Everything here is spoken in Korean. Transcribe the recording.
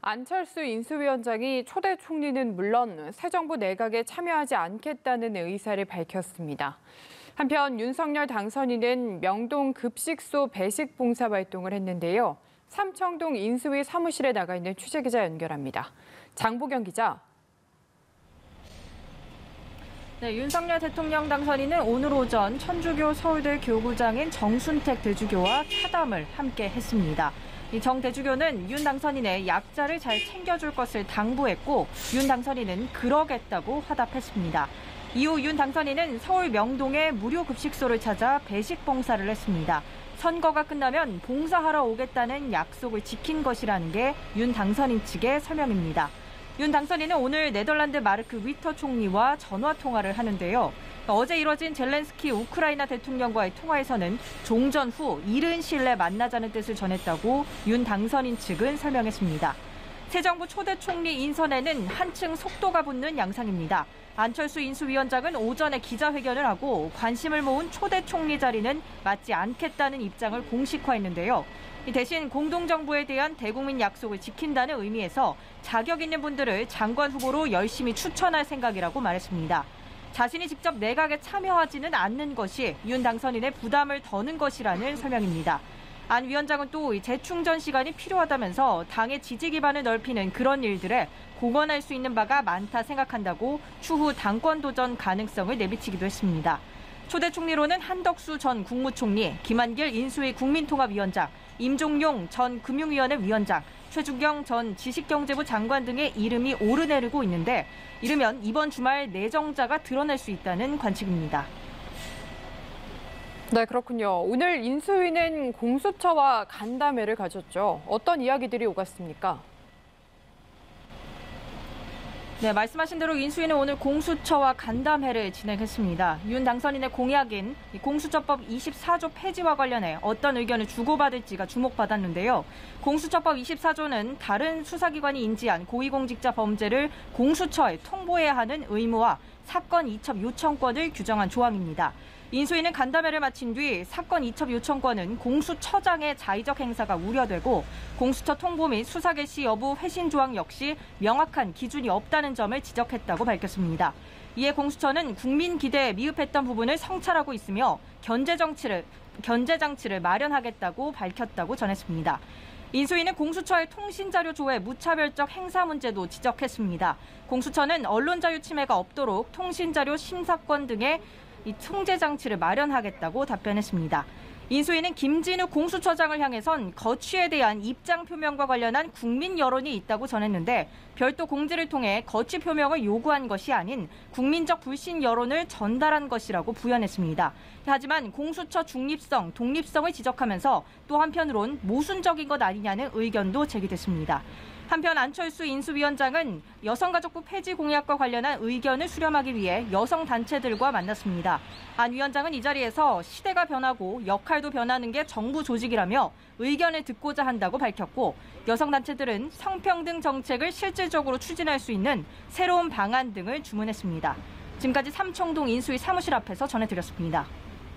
안철수 인수위원장이 초대 총리는 물론 새 정부 내각에 참여하지 않겠다는 의사를 밝혔습니다. 한편 윤석열 당선인은 명동 급식소 배식 봉사 활동을 했는데요. 삼청동 인수위 사무실에 나가 있는 취재기자 연결합니다. 장보경 기자. 네, 윤석열 대통령 당선인은 오늘 오전 천주교 서울대 교구장인 정순택 대주교와 차담을 함께 했습니다. 이 정 대주교는 윤 당선인의 약자를 잘 챙겨줄 것을 당부했고 윤 당선인은 그러겠다고 화답했습니다. 이후 윤 당선인은 서울 명동의 무료 급식소를 찾아 배식 봉사를 했습니다. 선거가 끝나면 봉사하러 오겠다는 약속을 지킨 것이라는 게 윤 당선인 측의 설명입니다. 윤 당선인은 오늘 네덜란드 마르크 위터 총리와 전화 통화를 하는데요. 어제 이뤄진 젤렌스키 우크라이나 대통령과의 통화에서는 종전 후 이른 시일 내에 만나자는 뜻을 전했다고 윤 당선인 측은 설명했습니다. 새 정부 초대 총리 인선에는 한층 속도가 붙는 양상입니다. 안철수 인수위원장은 오전에 기자회견을 하고 관심을 모은 초대 총리 자리는 맞지 않겠다는 입장을 공식화했는데요. 대신 공동정부에 대한 대국민 약속을 지킨다는 의미에서 자격 있는 분들을 장관 후보로 열심히 추천할 생각이라고 말했습니다. 자신이 직접 내각에 참여하지는 않는 것이 윤 당선인의 부담을 더는 것이라는 설명입니다. 안 위원장은 또 재충전 시간이 필요하다면서 당의 지지 기반을 넓히는 그런 일들에 공헌할 수 있는 바가 많다 생각한다고 추후 당권 도전 가능성을 내비치기도 했습니다. 초대 총리로는 한덕수 전 국무총리, 김한길 인수위 국민통합위원장, 임종용 전 금융위원회 위원장, 최준경 전 지식경제부 장관 등의 이름이 오르내리고 있는데 이르면 이번 주말 내정자가 드러날 수 있다는 관측입니다. 네, 그렇군요. 오늘 인수위는 공수처와 간담회를 가졌죠. 어떤 이야기들이 오갔습니까? 네, 말씀하신 대로 인수위는 오늘 공수처와 간담회를 진행했습니다. 윤 당선인의 공약인 공수처법 24조 폐지와 관련해 어떤 의견을 주고받을지가 주목받았는데요. 공수처법 24조는 다른 수사기관이 인지한 고위공직자 범죄를 공수처에 통보해야 하는 의무와 사건 이첩 요청권을 규정한 조항입니다. 인수위는 간담회를 마친 뒤 사건 이첩 요청권은 공수처장의 자의적 행사가 우려되고 공수처 통보 및 수사 개시 여부 회신 조항 역시 명확한 기준이 없다는 점을 지적했다고 밝혔습니다. 이에 공수처는 국민 기대에 미흡했던 부분을 성찰하고 있으며 견제 장치를 마련하겠다고 밝혔다고 전했습니다. 인수위는 공수처의 통신자료 조회 무차별적 행사 문제도 지적했습니다. 공수처는 언론 자유 침해가 없도록 통신자료 심사권 등의 통제 장치를 마련하겠다고 답변했습니다. 인수위는 김진우 공수처장을 향해선 거취에 대한 입장 표명과 관련한 국민 여론이 있다고 전했는데 별도 공지를 통해 거취 표명을 요구한 것이 아닌 국민적 불신 여론을 전달한 것이라고 부연했습니다. 하지만 공수처 중립성, 독립성을 지적하면서 또 한편으론 모순적인 것 아니냐는 의견도 제기됐습니다. 한편 안철수 인수위원장은 여성가족부 폐지 공약과 관련한 의견을 수렴하기 위해 여성단체들과 만났습니다. 안 위원장은 이 자리에서 시대가 변하고 역할도 변하는 게 정부 조직이라며 의견을 듣고자 한다고 밝혔고 여성단체들은 성평등 정책을 실질적으로 추진할 수 있는 새로운 방안 등을 주문했습니다. 지금까지 삼청동 인수위 사무실 앞에서 전해드렸습니다.